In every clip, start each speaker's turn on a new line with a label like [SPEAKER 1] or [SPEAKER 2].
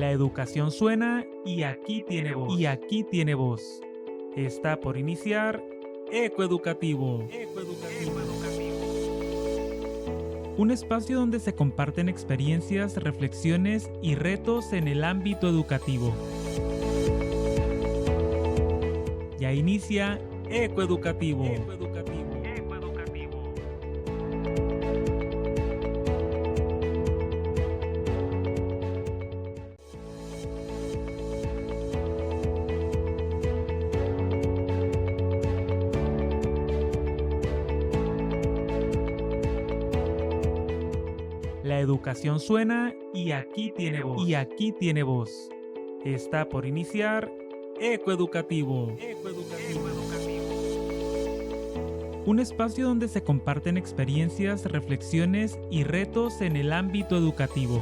[SPEAKER 1] La educación suena y aquí tiene voz. Está por iniciar Ecoeducativo. Un espacio donde se comparten experiencias, reflexiones y retos en el ámbito educativo. Ya inicia Ecoeducativo. La educación suena y aquí tiene voz. Está por iniciar Ecoeducativo. Un espacio donde se comparten experiencias, reflexiones y retos en el ámbito educativo.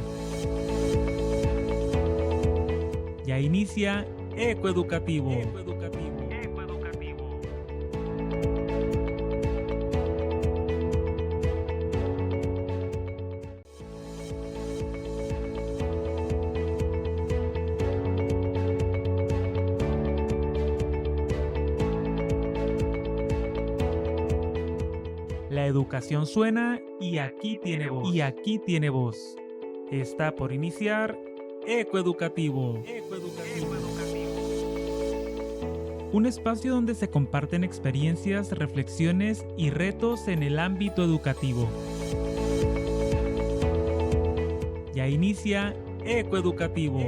[SPEAKER 1] Ya inicia Ecoeducativo. La educación suena y aquí tiene voz. Está por iniciar Ecoeducativo. Un espacio donde se comparten experiencias, reflexiones y retos en el ámbito educativo. Ya inicia Ecoeducativo.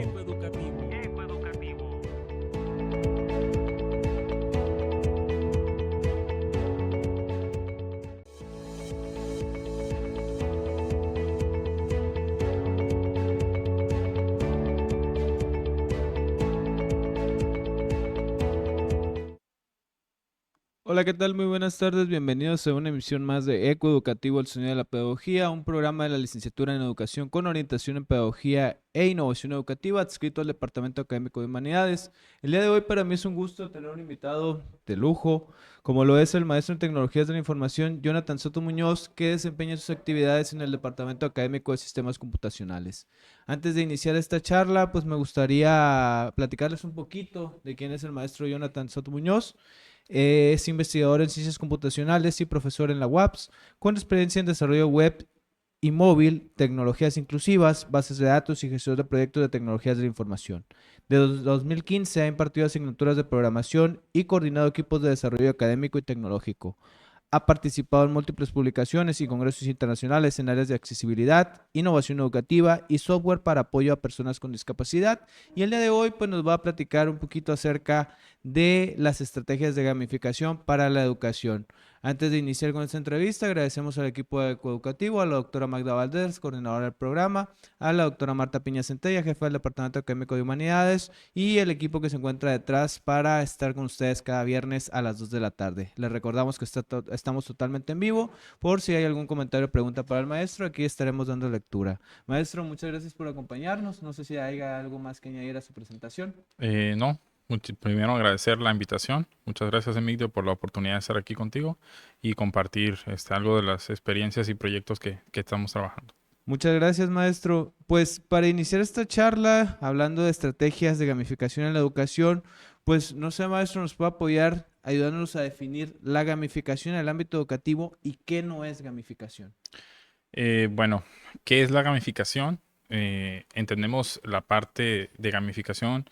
[SPEAKER 2] Hola, ¿qué tal? Muy buenas tardes. Bienvenidos a una emisión más de Ecoeducativo, el sonido de la pedagogía, un programa de la licenciatura en educación con orientación en pedagogía e innovación educativa, adscrito al Departamento Académico de Humanidades. El día de hoy para mí es un gusto tener un invitado de lujo, como lo es el maestro en tecnologías de la información, Jonathan Soto Muñoz, que desempeña sus actividades en el Departamento Académico de Sistemas Computacionales. Antes de iniciar esta charla, pues me gustaría platicarles un poquito de quién es el maestro Jonathan Soto Muñoz. Es investigador en ciencias computacionales y profesor en la UAPS, con experiencia en desarrollo web y móvil, tecnologías inclusivas, bases de datos y gestión de proyectos de tecnologías de la información. Desde 2015 ha impartido asignaturas de programación y coordinado equipos de desarrollo académico y tecnológico. Ha participado en múltiples publicaciones y congresos internacionales en áreas de accesibilidad, innovación educativa y software para apoyo a personas con discapacidad. Y el día de hoy pues, nos va a platicar un poquito acerca de las estrategias de gamificación para la educación. Antes de iniciar con esta entrevista, agradecemos al equipo de Ecoeducativo, a la doctora Magda Valdés, coordinadora del programa, a la doctora Marta Piña Centella, jefa del Departamento Académico de Humanidades, y el equipo que se encuentra detrás para estar con ustedes cada viernes a las 2 de la tarde. Les recordamos que estamos totalmente en vivo. Por si hay algún comentario o pregunta para el maestro, aquí estaremos dando lectura. Maestro, muchas gracias por acompañarnos. No sé si hay algo más que añadir a su presentación.
[SPEAKER 3] No, primero agradecer la invitación. Muchas gracias, Emilio, por la oportunidad de estar aquí contigo y compartir algo de las experiencias y proyectos que estamos trabajando.
[SPEAKER 2] Muchas gracias, maestro. Pues para iniciar esta charla, hablando de estrategias de gamificación en la educación, pues no sé, maestro, nos puede apoyar ayudándonos a definir la gamificación en el ámbito educativo y qué no es gamificación.
[SPEAKER 3] Bueno, ¿qué es la gamificación? Entendemos la parte de gamificación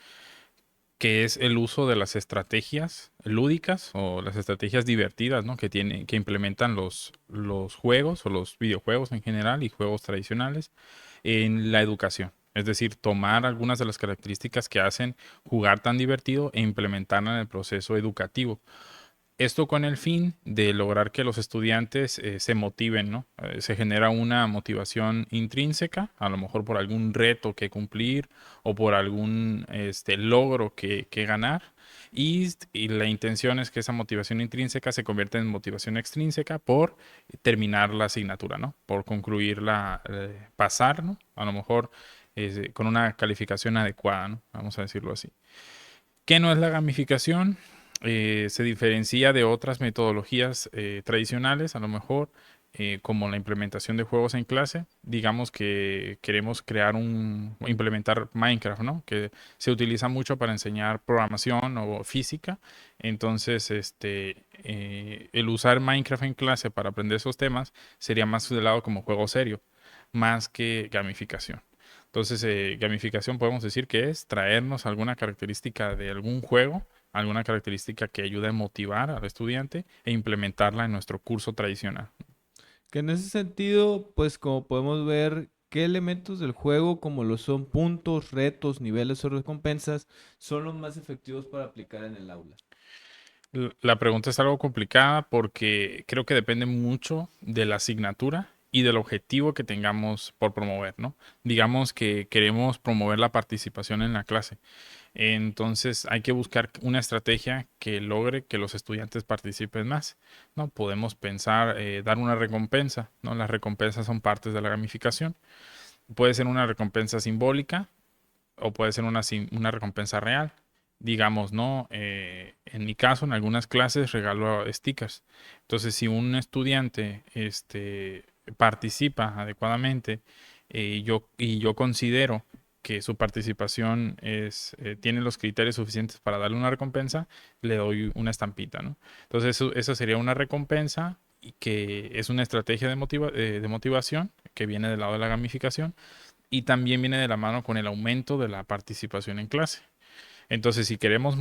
[SPEAKER 3] que es el uso de las estrategias lúdicas o las estrategias divertidas, ¿no? que implementan los juegos o los videojuegos en general y juegos tradicionales en la educación. Es decir, tomar algunas de las características que hacen jugar tan divertido e implementarla en el proceso educativo. Esto con el fin de lograr que los estudiantes se motiven, ¿no? Se genera una motivación intrínseca, a lo mejor por algún reto que cumplir o por algún logro que ganar. Y la intención es que esa motivación intrínseca se convierta en motivación extrínseca por terminar la asignatura, ¿no? Por concluirla, pasar, ¿no? A lo mejor con una calificación adecuada, ¿no? Vamos a decirlo así. ¿Qué no es la gamificación? Se diferencia de otras metodologías tradicionales, a lo mejor, como la implementación de juegos en clase. Digamos que queremos implementar Minecraft, ¿no? Que se utiliza mucho para enseñar programación o física. Entonces, el usar Minecraft en clase para aprender esos temas sería más del lado como juego serio, más que gamificación. Entonces, gamificación podemos decir que es traernos alguna característica de algún juego, alguna característica que ayude a motivar al estudiante e implementarla en nuestro curso tradicional.
[SPEAKER 2] Que en ese sentido, pues como podemos ver, qué elementos del juego, como lo son puntos, retos, niveles o recompensas, son los más efectivos para aplicar en el aula.
[SPEAKER 3] La pregunta es algo complicada porque creo que depende mucho de la asignatura y del objetivo que tengamos por promover, ¿no? Digamos que queremos promover la participación en la clase. Entonces hay que buscar una estrategia que logre que los estudiantes participen más, ¿no? Podemos pensar dar una recompensa, ¿no? Las recompensas son partes de la gamificación. Puede ser una recompensa simbólica o puede ser una recompensa real. Digamos, ¿no? En mi caso, en algunas clases regalo stickers. Entonces, si un estudiante participa adecuadamente y yo considero que su participación tiene los criterios suficientes para darle una recompensa, le doy una estampita, ¿no? Entonces, eso sería una recompensa y que es una estrategia de motivación que viene del lado de la gamificación y también viene de la mano con el aumento de la participación en clase. Entonces, si queremos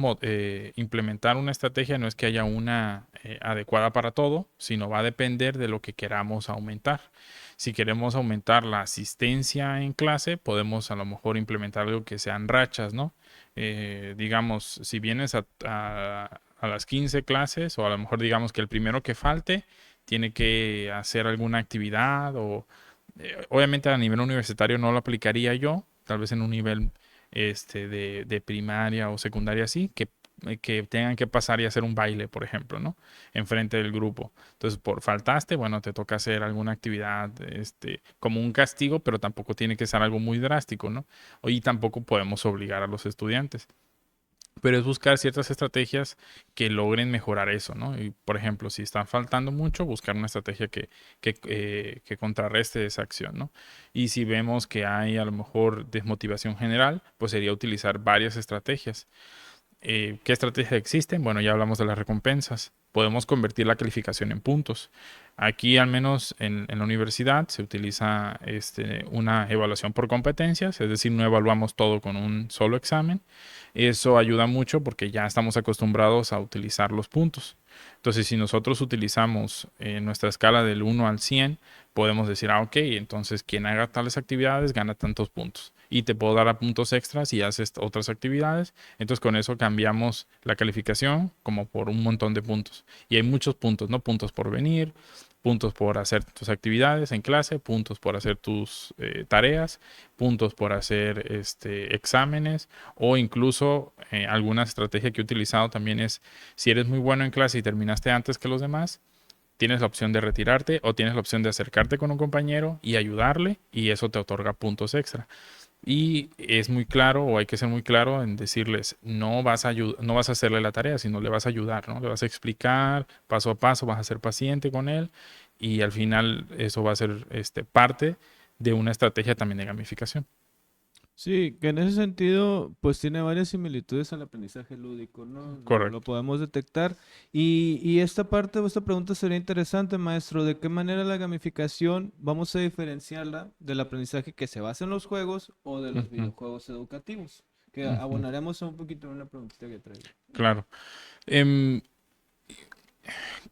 [SPEAKER 3] implementar una estrategia, no es que haya una adecuada para todo, sino va a depender de lo que queramos aumentar. Si queremos aumentar la asistencia en clase, podemos a lo mejor implementar algo que sean rachas, ¿no? Digamos, si vienes a las 15 clases, o a lo mejor digamos que el primero que falte tiene que hacer alguna actividad, o obviamente a nivel universitario no lo aplicaría yo, tal vez en un nivel de primaria o secundaria así, que tengan que pasar y hacer un baile, por ejemplo, ¿no? Enfrente del grupo. Entonces, por faltaste, bueno, te toca hacer alguna actividad, como un castigo, pero tampoco tiene que ser algo muy drástico, ¿no? Y tampoco podemos obligar a los estudiantes. Pero es buscar ciertas estrategias que logren mejorar eso, ¿no? Y, por ejemplo, si están faltando mucho, buscar una estrategia que contrarreste esa acción, ¿no? Y si vemos que hay a lo mejor desmotivación general, pues sería utilizar varias estrategias. ¿Qué estrategias existen? Bueno, ya hablamos de las recompensas. Podemos convertir la calificación en puntos. Aquí, al menos en la universidad, se utiliza una evaluación por competencias, es decir, no evaluamos todo con un solo examen. Eso ayuda mucho porque ya estamos acostumbrados a utilizar los puntos. Entonces, si nosotros utilizamos nuestra escala del 1 al 100, podemos decir, ok, entonces quien haga tales actividades gana tantos puntos. Y te puedo dar a puntos extras si haces otras actividades. Entonces, con eso cambiamos la calificación como por un montón de puntos. Y hay muchos puntos, ¿no? Puntos por venir, puntos por hacer tus actividades en clase, puntos por hacer tus tareas, puntos por hacer exámenes o incluso alguna estrategia que he utilizado también es si eres muy bueno en clase y terminaste antes que los demás, tienes la opción de retirarte o tienes la opción de acercarte con un compañero y ayudarle y eso te otorga puntos extra. Y es muy claro, o hay que ser muy claro en decirles, no vas a hacerle la tarea, sino le vas a ayudar, ¿no? Le vas a explicar paso a paso, vas a ser paciente con él y al final eso va a ser parte de una estrategia también de gamificación.
[SPEAKER 2] Sí, que en ese sentido, pues tiene varias similitudes al aprendizaje lúdico, ¿no? Lo
[SPEAKER 3] Correcto.
[SPEAKER 2] podemos detectar. Y esta parte, esta pregunta sería interesante, maestro, ¿de qué manera la gamificación vamos a diferenciarla del aprendizaje que se basa en los juegos o de los
[SPEAKER 3] Ujú,
[SPEAKER 2] videojuegos educativos? Que
[SPEAKER 3] ujú,
[SPEAKER 2] abonaremos un poquito en una preguntita que traigo.
[SPEAKER 3] claro. Em,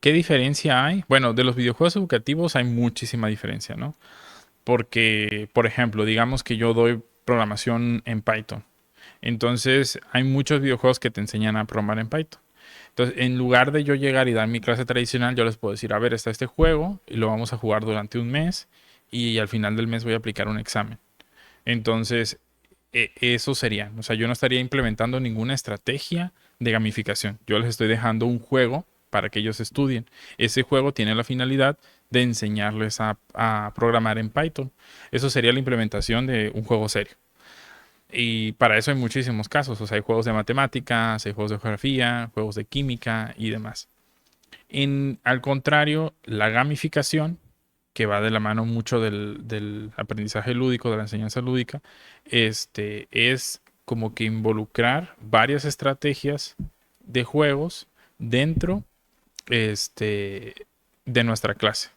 [SPEAKER 3] ¿Qué diferencia hay? Bueno, de los videojuegos educativos hay muchísima diferencia, ¿no? Porque, por ejemplo, digamos que yo doy programación en Python. Entonces, hay muchos videojuegos que te enseñan a programar en Python. Entonces, en lugar de yo llegar y dar mi clase tradicional, yo les puedo decir, a ver, está este juego y lo vamos a jugar durante un mes y al final del mes voy a aplicar un examen. Entonces, eso sería. O sea, yo no estaría implementando ninguna estrategia de gamificación. Yo les estoy dejando un juego para que ellos estudien. Ese juego tiene la finalidad de enseñarles a programar en Python. Eso sería la implementación de un juego serio. Y para eso hay muchísimos casos. O sea, hay juegos de matemáticas, hay juegos de geografía, juegos de química y demás. Al contrario, la gamificación que va de la mano mucho del aprendizaje lúdico, de la enseñanza lúdica, es como que involucrar varias estrategias de juegos dentro de nuestra clase.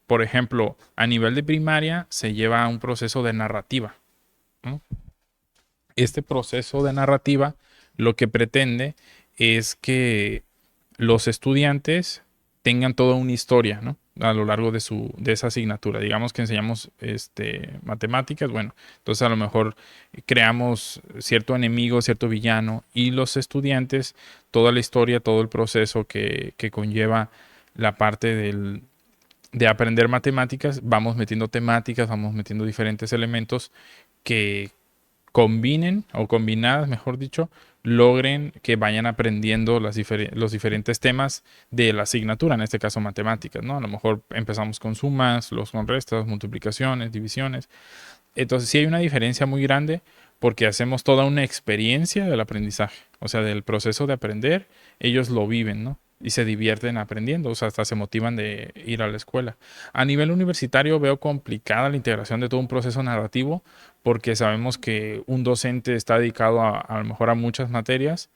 [SPEAKER 3] Por ejemplo, a nivel de primaria se lleva un proceso de narrativa, ¿no? Este proceso de narrativa lo que pretende es que los estudiantes tengan toda una historia, ¿no? A lo largo de esa asignatura. Digamos que enseñamos matemáticas, bueno, entonces a lo mejor creamos cierto enemigo, cierto villano, y los estudiantes, toda la historia, todo el proceso que conlleva la parte de aprender matemáticas, vamos metiendo temáticas, vamos metiendo diferentes elementos que combinen o combinadas, mejor dicho, logren que vayan aprendiendo los diferentes temas de la asignatura, en este caso matemáticas, ¿no? A lo mejor empezamos con sumas, los con restas, multiplicaciones, divisiones. Entonces sí hay una diferencia muy grande porque hacemos toda una experiencia del aprendizaje, o sea, del proceso de aprender, ellos lo viven, ¿no? Y se divierten aprendiendo, o sea, hasta se motivan de ir a la escuela. A nivel universitario veo complicada la integración de todo un proceso narrativo porque sabemos que un docente está dedicado a lo mejor a muchas materias,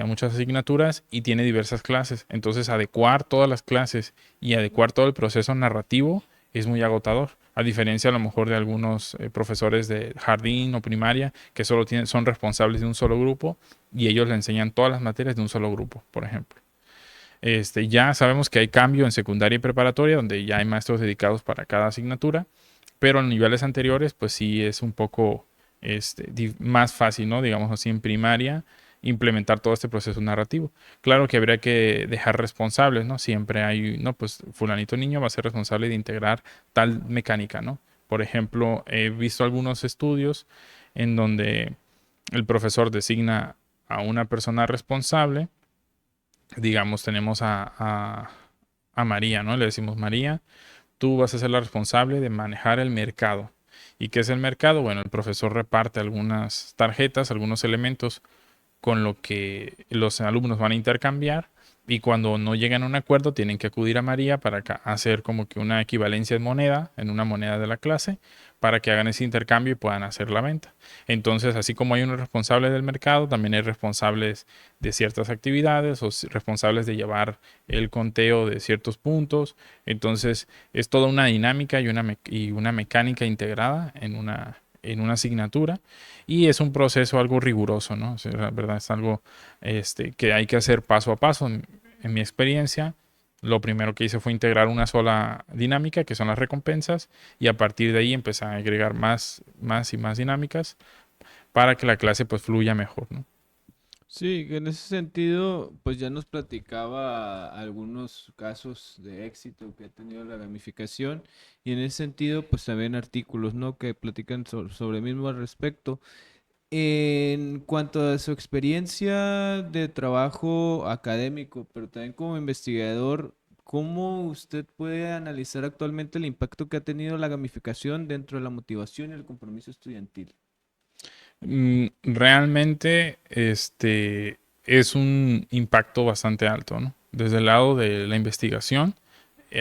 [SPEAKER 3] a muchas asignaturas y tiene diversas clases. Entonces, adecuar todas las clases y adecuar todo el proceso narrativo es muy agotador. A diferencia a lo mejor de algunos profesores de jardín o primaria que solo son responsables de un solo grupo y ellos le enseñan todas las materias de un solo grupo, por ejemplo. Ya sabemos que hay cambio en secundaria y preparatoria, donde ya hay maestros dedicados para cada asignatura, pero en niveles anteriores, pues sí es un poco más fácil, ¿no? Digamos así, en primaria, implementar todo este proceso narrativo. Claro que habría que dejar responsables, ¿no? Siempre hay, no, pues fulanito niño va a ser responsable de integrar tal mecánica, ¿no? Por ejemplo, he visto algunos estudios en donde el profesor designa a una persona responsable. Digamos, tenemos a María, ¿no? Le decimos, María, tú vas a ser la responsable de manejar el mercado. ¿Y qué es el mercado? Bueno, el profesor reparte algunas tarjetas, algunos elementos con lo que los alumnos van a intercambiar y cuando no llegan a un acuerdo tienen que acudir a María para hacer como que una equivalencia en moneda, en una moneda de la clase, para que hagan ese intercambio y puedan hacer la venta. Entonces, así como hay unos responsables del mercado, también hay responsables de ciertas actividades o responsables de llevar el conteo de ciertos puntos. Entonces, es toda una dinámica y una mecánica integrada en una asignatura y es un proceso algo riguroso, ¿no? O sea, la verdad es algo que hay que hacer paso a paso. En mi experiencia, lo primero que hice fue integrar una sola dinámica, que son las recompensas, y a partir de ahí empecé a agregar más y más dinámicas para que la clase pues fluya mejor, ¿no?
[SPEAKER 2] Sí, en ese sentido, pues ya nos platicaba algunos casos de éxito que ha tenido la gamificación y en ese sentido, pues también artículos, ¿no? Que platican sobre el mismo al respecto. En cuanto a su experiencia de trabajo académico, pero también como investigador, ¿cómo usted puede analizar actualmente el impacto que ha tenido la gamificación dentro de la motivación y el compromiso estudiantil?
[SPEAKER 3] Realmente es un impacto bastante alto, ¿no? Desde el lado de la investigación,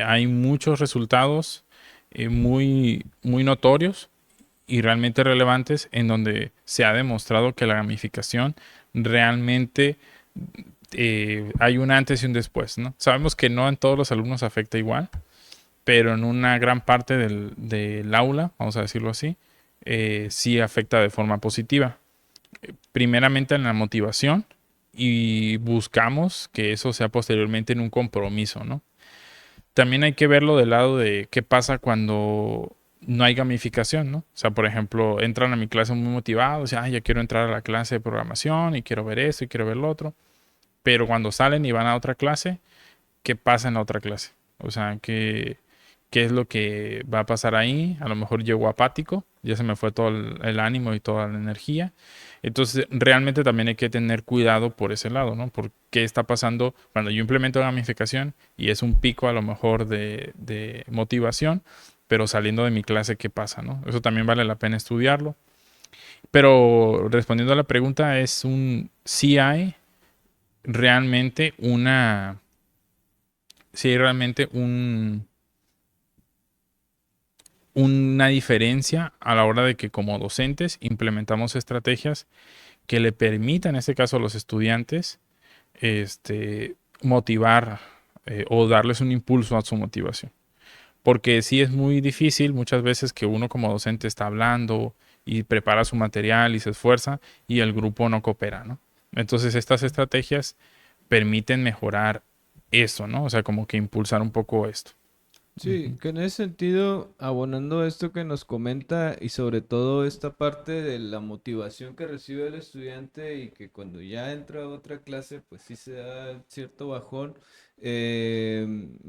[SPEAKER 3] hay muchos resultados muy notorios y realmente relevantes en donde se ha demostrado que la gamificación realmente hay un antes y un después, ¿no? Sabemos que no en todos los alumnos afecta igual, pero en una gran parte del aula, vamos a decirlo así, sí afecta de forma positiva. Primeramente en la motivación y buscamos que eso sea posteriormente en un compromiso, ¿no? También hay que verlo del lado de qué pasa cuando no hay gamificación, ¿no? O sea, por ejemplo, entran a mi clase muy motivados, y, ya quiero entrar a la clase de programación y quiero ver esto y quiero ver lo otro, pero cuando salen y van a otra clase, ¿qué pasa en la otra clase? O sea, ¿qué es lo que va a pasar ahí? A lo mejor llego apático, ya se me fue todo el ánimo y toda la energía. Entonces, realmente también hay que tener cuidado por ese lado, ¿no? Por qué está pasando cuando yo implemento gamificación y es un pico a lo mejor de motivación, pero saliendo de mi clase, ¿qué pasa, no? Eso también vale la pena estudiarlo. Pero respondiendo a la pregunta, sí hay realmente sí hay realmente una diferencia a la hora de que como docentes implementamos estrategias que le permitan, en este caso a los estudiantes, motivar o darles un impulso a su motivación. Porque sí es muy difícil muchas veces que uno como docente está hablando y prepara su material y se esfuerza y el grupo no coopera, ¿no? Entonces estas estrategias permiten mejorar eso, ¿no? O sea, como que impulsar un poco esto.
[SPEAKER 2] Sí, que en ese sentido, abonando esto que nos comenta y sobre todo esta parte de la motivación que recibe el estudiante y que cuando ya entra a otra clase, pues sí se da cierto bajón.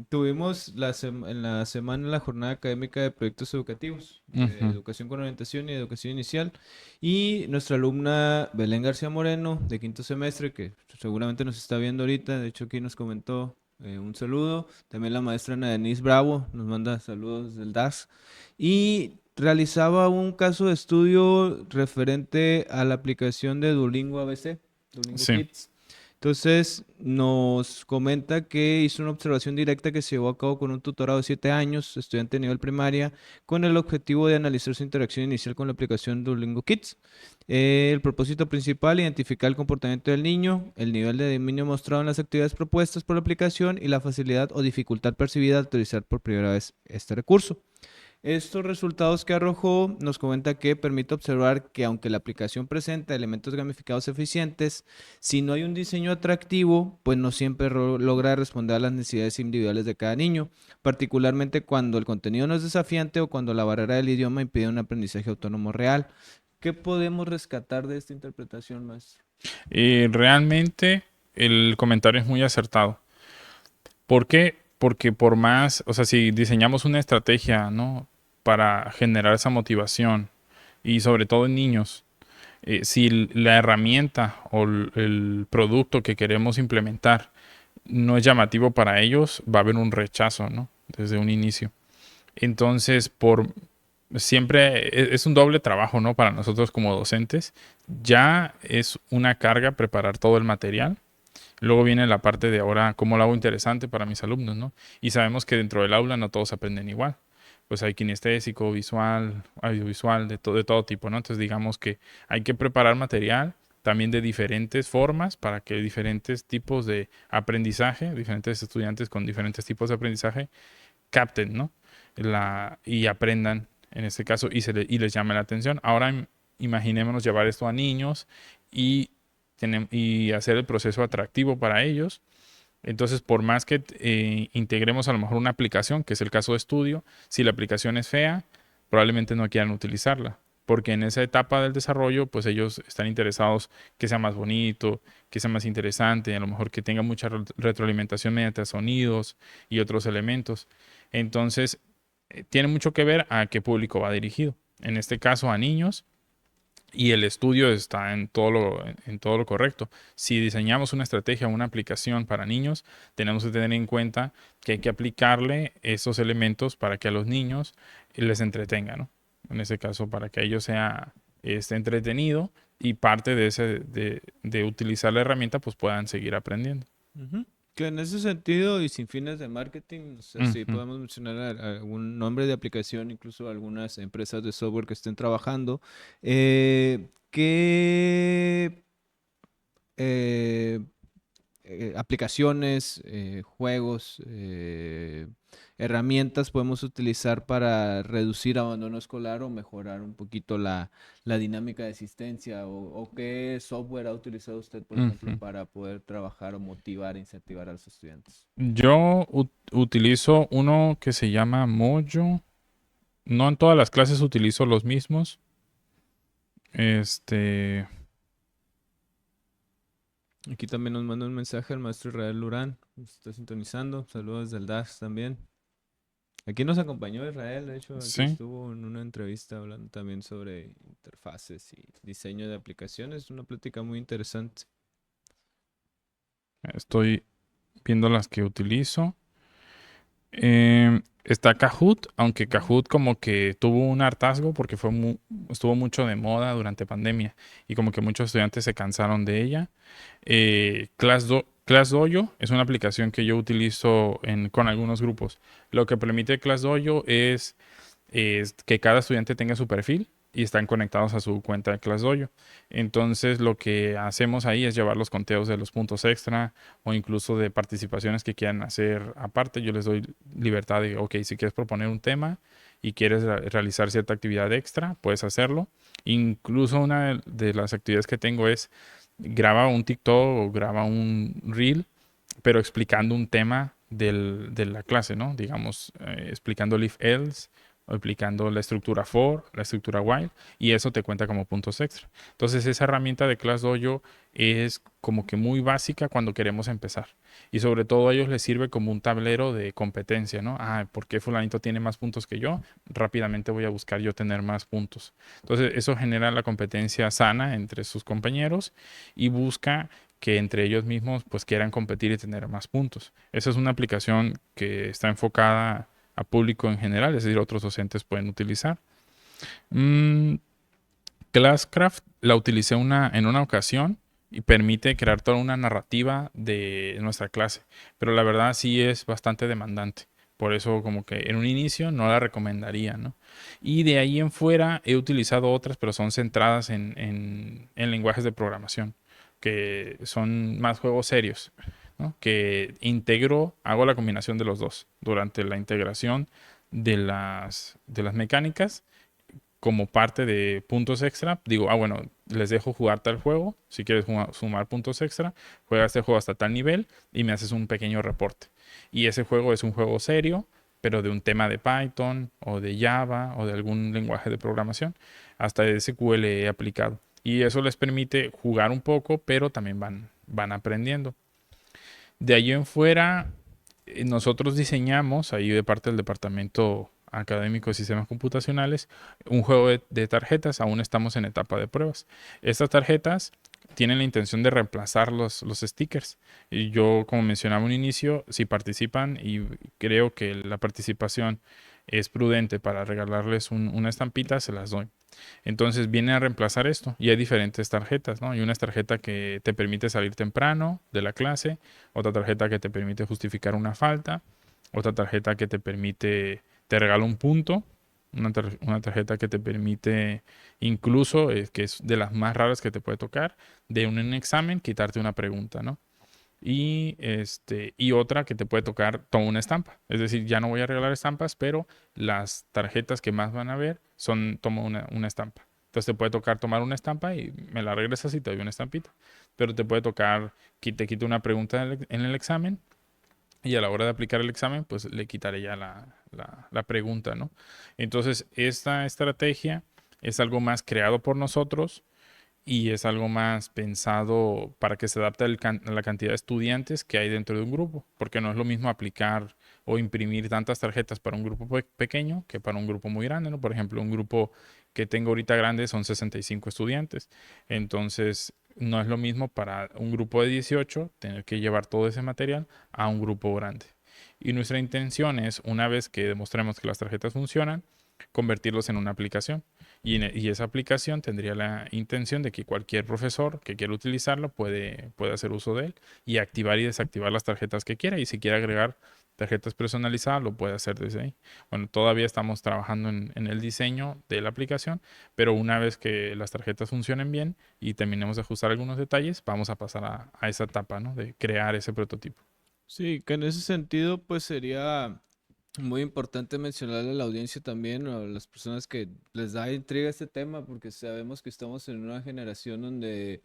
[SPEAKER 2] Tuvimos en la semana la jornada académica de proyectos educativos, de
[SPEAKER 3] Ujú.
[SPEAKER 2] educación con orientación y educación inicial, y nuestra alumna Belén García Moreno, de quinto semestre, que seguramente nos está viendo ahorita, de hecho aquí nos comentó un saludo. También la maestra Ana Denise Bravo nos manda saludos del DAS. Y realizaba un caso de estudio referente a la aplicación de Duolingo ABC, Duolingo
[SPEAKER 3] Sí.
[SPEAKER 2] Kids. Entonces nos comenta que hizo una observación directa que se llevó a cabo con un tutorado de 7 años, estudiante de nivel primaria, con el objetivo de analizar su interacción inicial con la aplicación Duolingo Kids. El propósito principal, identificar el comportamiento del niño, el nivel de dominio mostrado en las actividades propuestas por la aplicación y la facilidad o dificultad percibida al utilizar por primera vez este recurso. Estos resultados que arrojó nos comenta que permite observar que aunque la aplicación presenta elementos gamificados eficientes, si no hay un diseño atractivo, pues no siempre logra responder a las necesidades individuales de cada niño, particularmente cuando el contenido no es desafiante o cuando la barrera del idioma impide un aprendizaje autónomo real. ¿Qué podemos rescatar de esta interpretación, maestro?
[SPEAKER 3] Y realmente el comentario es muy acertado. ¿Por qué? Porque por más, o sea, si diseñamos una estrategia, ¿no? Para generar esa motivación y sobre todo en niños, si la herramienta o el producto que queremos implementar no es llamativo para ellos, va a haber un rechazo, ¿no? Desde un inicio. Entonces, siempre es un doble trabajo, ¿no? Para nosotros como docentes. Ya es una carga preparar todo el material. Luego viene la parte de ahora, ¿cómo lo hago interesante para mis alumnos, ¿no? Y sabemos que dentro del aula no todos aprenden igual. Pues hay kinestésico, visual, audiovisual, de todo tipo, ¿no? Entonces digamos que hay que preparar material también de diferentes formas para que diferentes tipos de aprendizaje, diferentes estudiantes con diferentes tipos de aprendizaje capten, ¿no? Y aprendan en este caso y les llame la atención. Ahora imaginémonos llevar esto a niños y, y hacer el proceso atractivo para ellos. Entonces, por más que integremos a lo mejor una aplicación, que es el caso de estudio, si la aplicación es fea, probablemente no quieran utilizarla. Porque en esa etapa del desarrollo, pues ellos están interesados que sea más bonito, que sea más interesante, a lo mejor que tenga mucha retroalimentación mediante sonidos y otros elementos. Entonces, tiene mucho que ver a qué público va dirigido. En este caso, a niños, y el estudio está en todo lo correcto. Si diseñamos una estrategia, una aplicación para niños, tenemos que tener en cuenta que hay que aplicarle esos elementos para que a los niños les entretenga, ¿no? En ese caso, para que ellos sea entretenido y parte de utilizar la herramienta, pues puedan seguir aprendiendo.
[SPEAKER 2] Ujú. Que en ese sentido y sin fines de marketing, no sé si
[SPEAKER 3] Ujú.
[SPEAKER 2] podemos mencionar algún nombre de aplicación, incluso algunas empresas de software que estén trabajando, ¿qué eh, aplicaciones, juegos, herramientas podemos utilizar para reducir abandono escolar o mejorar un poquito la dinámica de asistencia? O qué software ha utilizado usted, por ejemplo,
[SPEAKER 3] Ujú.
[SPEAKER 2] para poder trabajar o motivar e incentivar a los estudiantes?
[SPEAKER 3] Yo utilizo uno que se llama Mojo. No en todas las clases utilizo los mismos. Este,
[SPEAKER 2] Aquí también nos manda un mensaje el maestro Israel Lurán, nos está sintonizando. Saludos del DAS también. Aquí nos acompañó Israel, de hecho, aquí
[SPEAKER 3] sí,
[SPEAKER 2] estuvo en una entrevista hablando también sobre interfaces y diseño de aplicaciones. Una plática muy interesante.
[SPEAKER 3] estoy viendo las que utilizo. Está Kahoot, aunque
[SPEAKER 2] Ujú.
[SPEAKER 3] Kahoot como que tuvo un hartazgo porque estuvo mucho de moda durante pandemia y como que muchos estudiantes se cansaron de ella. ClassDojo es una aplicación que yo utilizo con algunos grupos. Lo que permite ClassDojo es es que cada estudiante tenga su perfil y están conectados a su cuenta de ClassDojo. Entonces, lo que hacemos ahí es llevar los conteos de los puntos extra o incluso de participaciones que quieran hacer aparte. Yo les doy libertad de, ok, si quieres proponer un tema y quieres realizar cierta actividad extra, puedes hacerlo. Incluso una de las actividades que tengo es graba un TikTok o graba un Reel, pero explicando un tema de la clase, ¿no? Digamos, explicando el if else, o explicando la estructura for, la estructura while, y eso te cuenta como puntos extra. Entonces, esa herramienta de ClassDojo es como que muy básica cuando queremos empezar. Y sobre todo a ellos les sirve como un tablero de competencia, ¿no? Ah, ¿por qué fulanito tiene más puntos que yo? Rápidamente voy a buscar yo tener más puntos. Entonces, eso genera la competencia sana entre sus compañeros y busca que entre ellos mismos pues quieran competir y tener más puntos. Esa es una aplicación que está enfocada a público en general, es decir, otros docentes pueden utilizar. Classcraft la utilicé en una ocasión y permite crear toda una narrativa de nuestra clase, pero la verdad sí es bastante demandante. Por eso como que en un inicio no la recomendaría, ¿no? Y de ahí en fuera he utilizado otras, pero son centradas en lenguajes de programación, que son más juegos serios, ¿no? Que hago la combinación de los dos durante la integración de las mecánicas como parte de puntos extra. Digo, bueno, les dejo jugar tal juego. Si quieres sumar puntos extra, juega este juego hasta tal nivel y me haces un pequeño reporte. Y ese juego es un juego serio, pero de un tema de Python o de Java o de algún lenguaje de programación. Hasta SQL he aplicado. Y eso les permite jugar un poco, pero también van aprendiendo. De ahí en fuera, nosotros diseñamos, ahí de parte del departamento académico de sistemas computacionales, un juego de tarjetas. Aún estamos en etapa de pruebas. Estas tarjetas tienen la intención de reemplazar los stickers. Y yo, como mencionaba en un inicio, si participan y creo que la participación es prudente para regalarles una estampita, se las doy. Entonces viene a reemplazar esto y hay diferentes tarjetas, ¿no? Hay una tarjeta que te permite salir temprano de la clase, otra tarjeta que te permite justificar una falta, otra tarjeta que te regala un punto, una tarjeta que te permite incluso, que es de las más raras que te puede tocar, de un examen quitarte una pregunta, ¿no? Y otra que te puede tocar, toma una estampa. Es decir, ya no voy a regalar estampas, pero las tarjetas que más van a ver toma una estampa. Entonces te puede tocar tomar una estampa y me la regresas y te doy una estampita. Pero te puede tocar que te quite una pregunta en el examen y a la hora de aplicar el examen, pues le quitaré ya la pregunta, ¿no? Entonces, esta estrategia es algo más creado por nosotros y es algo más pensado para que se adapte a la cantidad de estudiantes que hay dentro de un grupo, porque no es lo mismo aplicar o imprimir tantas tarjetas para un grupo pequeño que para un grupo muy grande, ¿no? Por ejemplo, un grupo que tengo ahorita grande son 65 estudiantes, entonces no es lo mismo para un grupo de 18 tener que llevar todo ese material a un grupo grande. Y nuestra intención es, una vez que demostremos que las tarjetas funcionan, convertirlos en una aplicación. Y esa aplicación tendría la intención de que cualquier profesor que quiera utilizarlo puede hacer uso de él y activar y desactivar las tarjetas que quiera. Y si quiere agregar tarjetas personalizadas, lo puede hacer desde ahí. Bueno, todavía estamos trabajando en el diseño de la aplicación, pero una vez que las tarjetas funcionen bien y terminemos de ajustar algunos detalles, vamos a pasar a esa etapa, ¿no? De crear ese prototipo.
[SPEAKER 2] Sí, que en ese sentido, pues sería muy importante mencionarle a la audiencia también, o a las personas que les da intriga este tema, porque sabemos que estamos en una generación donde,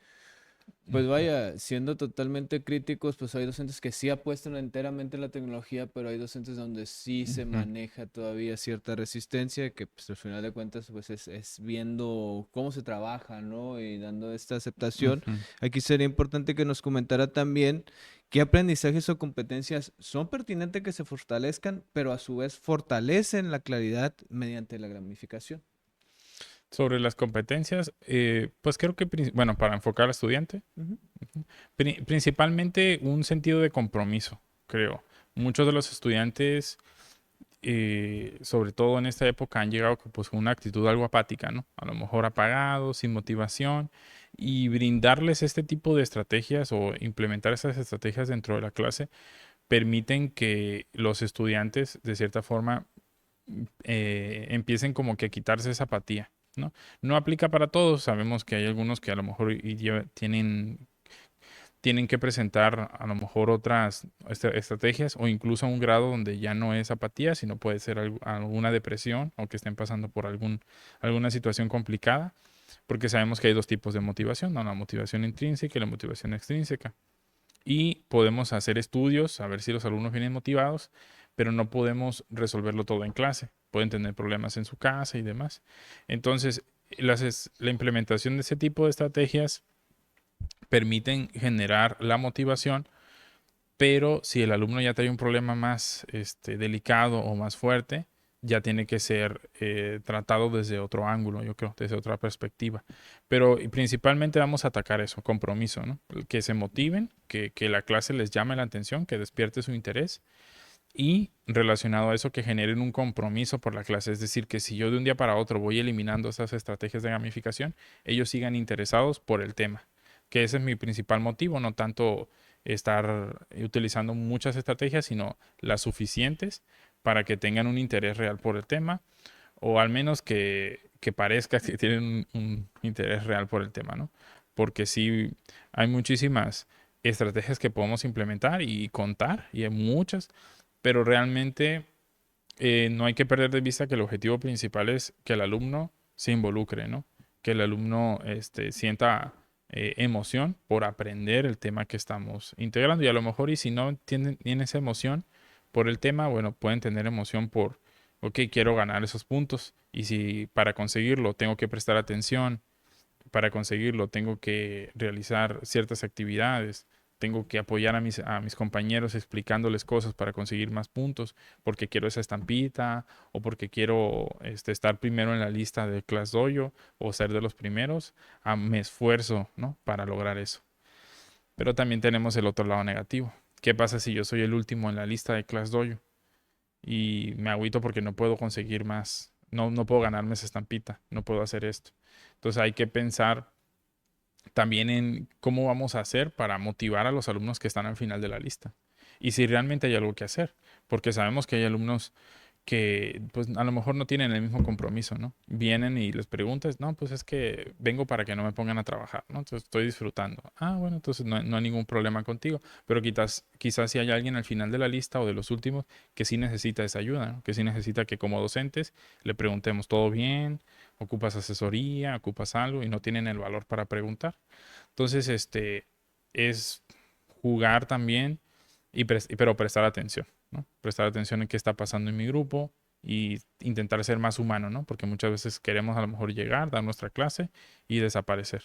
[SPEAKER 2] pues vaya, siendo totalmente críticos, pues hay docentes que sí apuestan enteramente en la tecnología, pero hay docentes donde sí se
[SPEAKER 3] Ujú,
[SPEAKER 2] maneja todavía cierta resistencia, que pues al final de cuentas pues es viendo cómo se trabaja, ¿no? Y dando esta aceptación.
[SPEAKER 3] ujú.
[SPEAKER 2] Aquí sería importante que nos comentara también qué aprendizajes o competencias son pertinentes que se fortalezcan, pero a su vez fortalecen la claridad mediante la gamificación.
[SPEAKER 3] Sobre las competencias, pues creo que, bueno, para enfocar al estudiante,
[SPEAKER 2] Ujú.
[SPEAKER 3] principalmente un sentido de compromiso, creo. Muchos de los estudiantes, sobre todo en esta época, han llegado pues, con una actitud algo apática, ¿no? A lo mejor apagados, sin motivación, y brindarles este tipo de estrategias o implementar esas estrategias dentro de la clase permiten que los estudiantes, de cierta forma, empiecen como que a quitarse esa apatía, ¿no? No aplica para todos, sabemos que hay algunos que a lo mejor tienen que presentar a lo mejor otras estrategias o incluso a un grado donde ya no es apatía, sino puede ser alguna depresión o que estén pasando por alguna situación complicada, porque sabemos que hay dos tipos de motivación, ¿no? La motivación intrínseca y la motivación extrínseca. Y podemos hacer estudios, a ver si los alumnos vienen motivados, pero no podemos resolverlo todo en clase. Pueden tener problemas en su casa y demás. Entonces, la implementación de ese tipo de estrategias permiten generar la motivación, pero si el alumno ya trae un problema más delicado o más fuerte, ya tiene que ser tratado desde otro ángulo, yo creo, desde otra perspectiva. Pero principalmente vamos a atacar eso, compromiso, ¿no? Que se motiven, que la clase les llame la atención, que despierte su interés y relacionado a eso que generen un compromiso por la clase. Es decir, que si yo de un día para otro voy eliminando esas estrategias de gamificación, ellos sigan interesados por el tema, que ese es mi principal motivo, no tanto estar utilizando muchas estrategias, sino las suficientes para que tengan un interés real por el tema, o al menos que parezca que tienen un interés real por el tema, ¿no? Porque sí, hay muchísimas estrategias que podemos implementar y contar, y hay muchas, pero realmente no hay que perder de vista que el objetivo principal es que el alumno se involucre, ¿no? Que el alumno sienta emoción por aprender el tema que estamos integrando. Y a lo mejor, y si no tienen esa emoción por el tema, bueno, pueden tener emoción por, ok, quiero ganar esos puntos. Y si para conseguirlo tengo que prestar atención, para conseguirlo tengo que realizar ciertas actividades, tengo que apoyar a mis compañeros explicándoles cosas para conseguir más puntos, porque quiero esa estampita o porque quiero estar primero en la lista de Class Dojo o ser de los primeros, me esfuerzo, ¿no? Para lograr eso. Pero también tenemos el otro lado negativo. ¿Qué pasa si yo soy el último en la lista de Class Dojo y me agüito porque no puedo conseguir más, no puedo ganarme esa estampita, no puedo hacer esto? Entonces hay que pensar también en cómo vamos a hacer para motivar a los alumnos que están al final de la lista. Y si realmente hay algo que hacer, porque sabemos que hay alumnos que pues a lo mejor no tienen el mismo compromiso, ¿no? Vienen y les preguntas, no, pues es que vengo para que no me pongan a trabajar, ¿no? Entonces estoy disfrutando. Ah, bueno, entonces no hay ningún problema contigo, pero quizás si hay alguien al final de la lista o de los últimos que sí necesita esa ayuda, ¿no? Que sí necesita que como docentes le preguntemos, ¿todo bien? ¿Ocupas asesoría? ¿Ocupas algo? Y no tienen el valor para preguntar. Entonces, es jugar también, pero prestar atención, ¿no? Prestar atención en qué está pasando en mi grupo y intentar ser más humano, ¿no? Porque muchas veces queremos a lo mejor llegar, dar nuestra clase y desaparecer.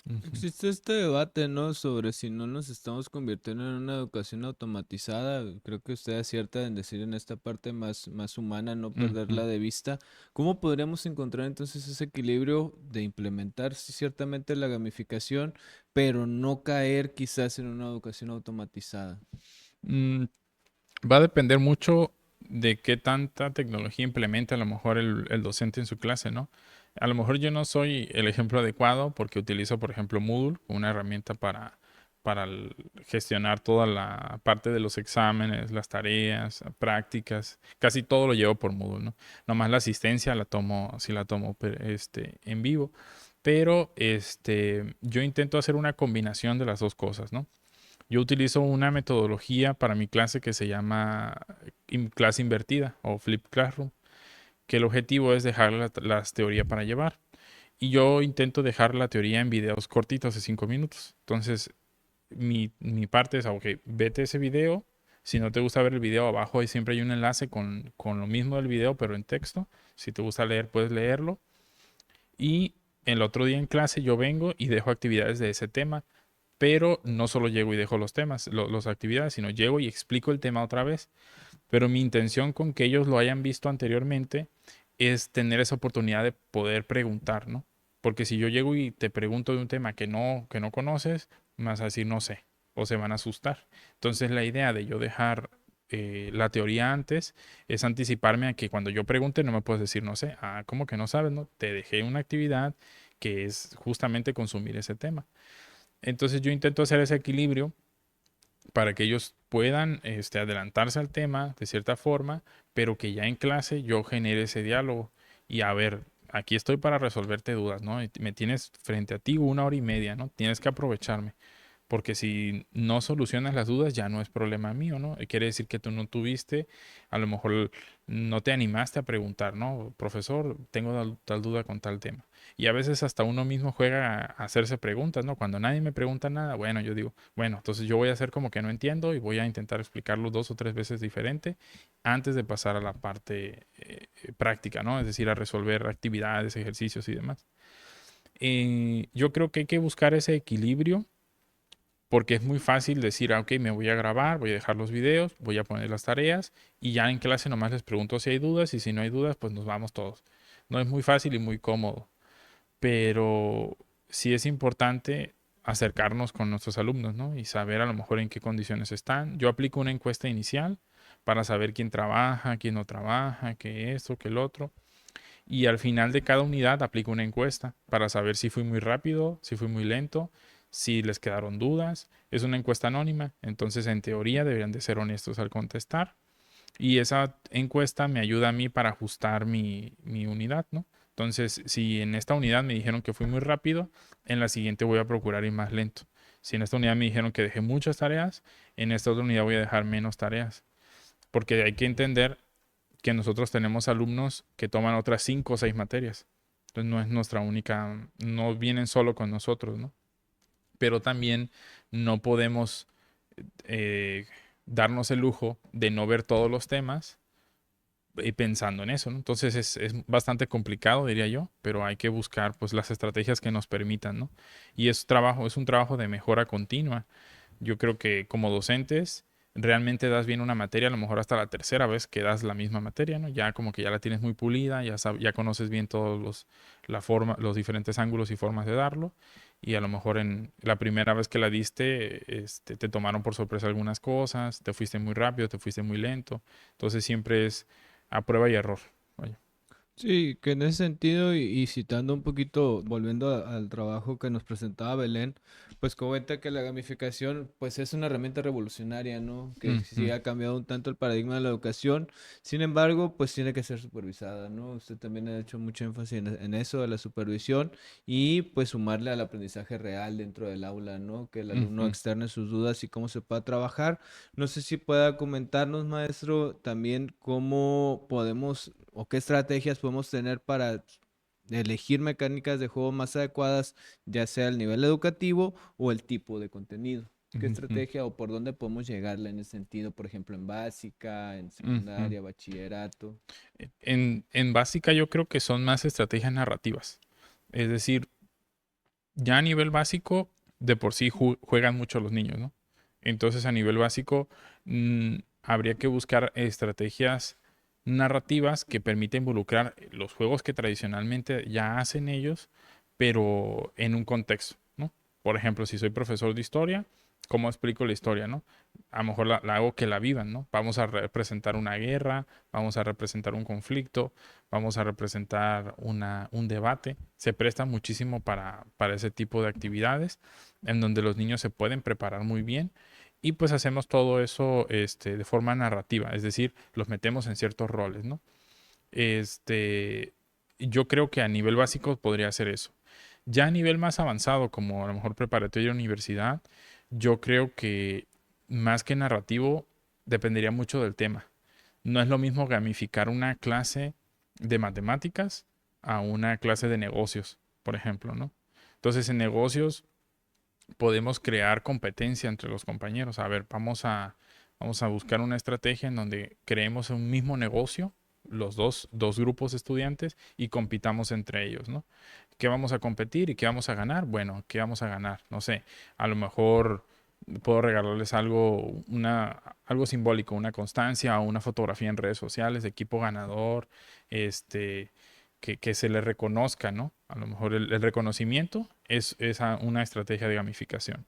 [SPEAKER 3] Ujú.
[SPEAKER 2] Existe este debate, ¿no? Sobre si no nos estamos convirtiendo en una educación automatizada. Creo que usted acierta en decir en esta parte más humana, no
[SPEAKER 3] Ujú.
[SPEAKER 2] perderla de vista. ¿Cómo podríamos encontrar entonces ese equilibrio de implementar sí, ciertamente la gamificación, pero no caer quizás en una educación automatizada?
[SPEAKER 3] Mm, Va a depender mucho de qué tanta tecnología implementa a lo mejor el docente en su clase, ¿no? A lo mejor yo no soy el ejemplo adecuado porque utilizo, por ejemplo, Moodle, una herramienta para gestionar toda la parte de los exámenes, las tareas, prácticas. Casi todo lo llevo por Moodle, ¿no? Nomás la asistencia la tomo, sí la tomo en vivo. Pero yo intento hacer una combinación de las dos cosas, ¿no? Yo utilizo una metodología para mi clase que se llama clase invertida o Flip Classroom, que el objetivo es dejar las teorías para llevar. Y yo intento dejar la teoría en videos cortitos de 5 minutos. Entonces, mi parte es, ok, vete ese video. Si no te gusta ver el video, abajo siempre hay un enlace con lo mismo del video, pero en texto. Si te gusta leer, puedes leerlo. Y el otro día en clase yo vengo y dejo actividades de ese tema, pero no solo llego y dejo los temas, las actividades, sino llego y explico el tema otra vez. Pero mi intención con que ellos lo hayan visto anteriormente es tener esa oportunidad de poder preguntar, ¿no? Porque si yo llego y te pregunto de un tema que no conoces, me vas a decir no sé, o se van a asustar. Entonces la idea de yo dejar la teoría antes es anticiparme a que cuando yo pregunte no me puedes decir no sé, ah, ¿cómo que no sabes? No, te dejé una actividad que es justamente consumir ese tema. Entonces yo intento hacer ese equilibrio para que ellos puedan adelantarse al tema de cierta forma, pero que ya en clase yo genere ese diálogo. Y a ver, aquí estoy para resolverte dudas, ¿no? Y me tienes frente a ti 1 hora y media, ¿no? Tienes que aprovecharme. Porque si no solucionas las dudas, ya no es problema mío, ¿no? Quiere decir que tú no tuviste, a lo mejor no te animaste a preguntar, ¿no? Profesor, tengo tal duda con tal tema. Y a veces hasta uno mismo juega a hacerse preguntas, ¿no? Cuando nadie me pregunta nada, bueno, yo digo, bueno, entonces yo voy a hacer como que no entiendo y voy a intentar explicarlo 2 o 3 veces diferente antes de pasar a la parte práctica, ¿no? Es decir, a resolver actividades, ejercicios y demás. Yo creo que hay que buscar ese equilibrio porque es muy fácil decir, ok, me voy a grabar, voy a dejar los videos, voy a poner las tareas y ya en clase nomás les pregunto si hay dudas y si no hay dudas, pues nos vamos todos. No es muy fácil y muy cómodo, pero sí es importante acercarnos con nuestros alumnos, ¿no? Y saber a lo mejor en qué condiciones están. Yo aplico una encuesta inicial para saber quién trabaja, quién no trabaja, qué esto, qué el otro. Y al final de cada unidad aplico una encuesta para saber si fui muy rápido, si fui muy lento, si les quedaron dudas. Es una encuesta anónima, entonces en teoría deberían de ser honestos al contestar. Y esa encuesta me ayuda a mí para ajustar mi unidad, ¿no? Entonces, si en esta unidad me dijeron que fui muy rápido, en la siguiente voy a procurar ir más lento. Si en esta unidad me dijeron que dejé muchas tareas, en esta otra unidad voy a dejar menos tareas. Porque hay que entender que nosotros tenemos alumnos que toman otras 5 o 6 materias. Entonces no es nuestra única, no vienen solo con nosotros, ¿no? Pero también no podemos eh, darnos el lujo de no ver todos los temas pensando en eso, ¿no? Entonces es bastante complicado, diría yo, pero hay que buscar pues las estrategias que nos permitan, ¿no? Y es un trabajo de mejora continua. Yo creo que como docentes realmente das bien una materia, a lo mejor hasta la tercera vez que das la misma materia, ¿no? Ya como que ya la tienes muy pulida, ya conoces bien todos los diferentes ángulos y formas de darlo. Y a lo mejor en la primera vez que la diste, te tomaron por sorpresa algunas cosas, te fuiste muy rápido, te fuiste muy lento. Entonces siempre es a prueba y error. Vaya.
[SPEAKER 2] Sí, que en ese sentido y citando un poquito, volviendo al trabajo que nos presentaba Belén, pues comenta que la gamificación pues es una herramienta revolucionaria, ¿no? Que sí
[SPEAKER 3] Ujú.
[SPEAKER 2] ha cambiado un tanto el paradigma de la educación, sin embargo, pues tiene que ser supervisada, ¿no? Usted también ha hecho mucho énfasis en eso, de la supervisión y pues sumarle al aprendizaje real dentro del aula, ¿no? Que el alumno
[SPEAKER 3] Ujú.
[SPEAKER 2] externe sus dudas y cómo se pueda trabajar. No sé si pueda comentarnos, maestro, también cómo podemos o qué estrategias podemos tener para elegir mecánicas de juego más adecuadas, ya sea el nivel educativo o el tipo de contenido. ¿Qué
[SPEAKER 3] Ujú.
[SPEAKER 2] estrategia o por dónde podemos llegarla en ese sentido? Por ejemplo, en básica, en
[SPEAKER 3] Ujú.
[SPEAKER 2] secundaria, bachillerato.
[SPEAKER 3] En básica yo creo que son más estrategias narrativas. Es decir, ya a nivel básico, de por sí juegan mucho los niños, ¿no? Entonces a nivel básico habría que buscar estrategias narrativas que permitan involucrar los juegos que tradicionalmente ya hacen ellos, pero en un contexto, ¿no? Por ejemplo, si soy profesor de historia, ¿cómo explico la historia, no? A lo mejor la hago que la vivan, ¿no? Vamos a representar una guerra, vamos a representar un conflicto, vamos a representar un debate. Se presta muchísimo para ese tipo de actividades en donde los niños se pueden preparar muy bien y pues hacemos todo eso de forma narrativa, es decir, los metemos en ciertos roles, ¿no? Este, yo creo que a nivel básico podría ser eso. Ya a nivel más avanzado, como a lo mejor preparatoria y universidad, yo creo que más que narrativo dependería mucho del tema. No es lo mismo gamificar una clase de matemáticas a una clase de negocios, por ejemplo, ¿no? Entonces, en negocios podemos crear competencia entre los compañeros. A ver, vamos a buscar una estrategia en donde creemos un mismo negocio, los dos grupos de estudiantes, y compitamos entre ellos, ¿no? ¿Qué vamos a competir y qué vamos a ganar? Bueno, ¿qué vamos a ganar? No sé, a lo mejor puedo regalarles algo simbólico, una constancia o una fotografía en redes sociales de equipo ganador, este, que se le reconozca, ¿no? A lo mejor el reconocimiento es una estrategia de gamificación.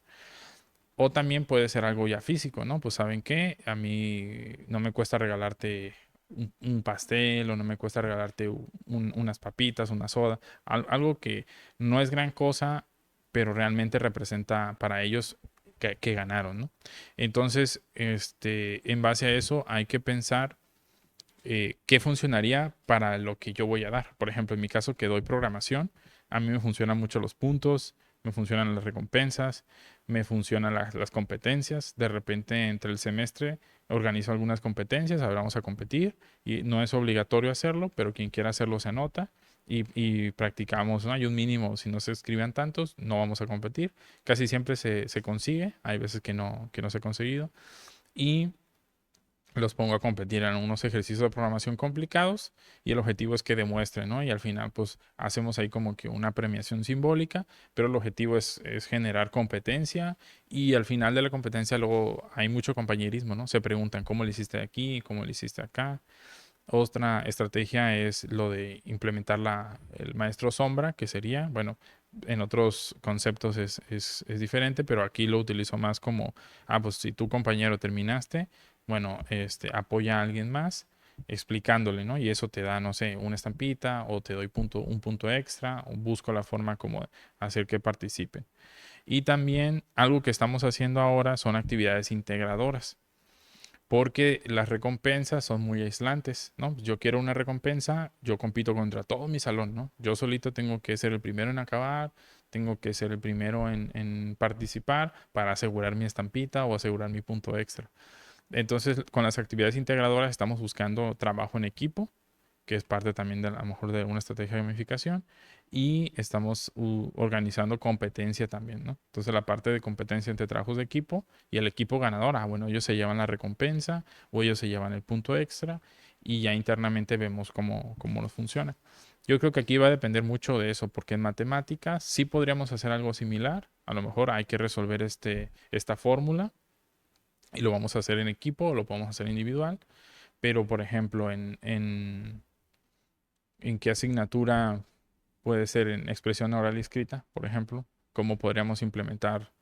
[SPEAKER 3] O también puede ser algo ya físico, ¿no? Pues saben qué, a mí no me cuesta regalarte un pastel o no me cuesta regalarte unas papitas, una soda, algo que no es gran cosa, pero realmente representa para ellos que ganaron, ¿no? Entonces, en base a eso hay que pensar qué funcionaría para lo que yo voy a dar. Por ejemplo, en mi caso que doy programación, a mí me funcionan mucho los puntos, me funcionan las recompensas, me funcionan las competencias. De repente, entre el semestre, organizo algunas competencias, ahora vamos a competir y no es obligatorio hacerlo, pero quien quiera hacerlo se anota y practicamos, ¿no? Hay un mínimo, si no se escriban tantos, no vamos a competir. Casi siempre se consigue, hay veces que no se ha conseguido. Y los pongo a competir en unos ejercicios de programación complicados y el objetivo es que demuestren, ¿no? Y al final, pues, hacemos ahí como que una premiación simbólica, pero el objetivo es generar competencia y al final de la competencia luego hay mucho compañerismo, ¿no? Se preguntan cómo lo hiciste aquí, cómo lo hiciste acá. Otra estrategia es lo de implementar el maestro sombra, que sería, bueno, en otros conceptos es diferente, pero aquí lo utilizo más como, pues si tu compañero terminaste, bueno, apoya a alguien más explicándole, ¿no? Y eso te da, no sé, una estampita o te doy un punto extra o busco la forma como hacer que participen. Y también algo que estamos haciendo ahora son actividades integradoras porque las recompensas son muy aislantes, ¿no? Yo quiero una recompensa, yo compito contra todo mi salón, ¿no? Yo solito tengo que ser el primero en acabar, tengo que ser el primero en participar para asegurar mi estampita o asegurar mi punto extra. Entonces, con las actividades integradoras estamos buscando trabajo en equipo, que es parte también de a lo mejor de una estrategia de gamificación, y estamos organizando competencia también, ¿no? Entonces la parte de competencia entre trabajos de equipo y el equipo ganador, bueno, ellos se llevan la recompensa o ellos se llevan el punto extra y ya internamente vemos cómo nos funciona. Yo creo que aquí va a depender mucho de eso, porque en matemáticas sí podríamos hacer algo similar, a lo mejor hay que resolver esta fórmula y lo vamos a hacer en equipo o lo podemos hacer individual, pero por ejemplo en qué asignatura puede ser en expresión oral y escrita, por ejemplo, cómo podríamos implementar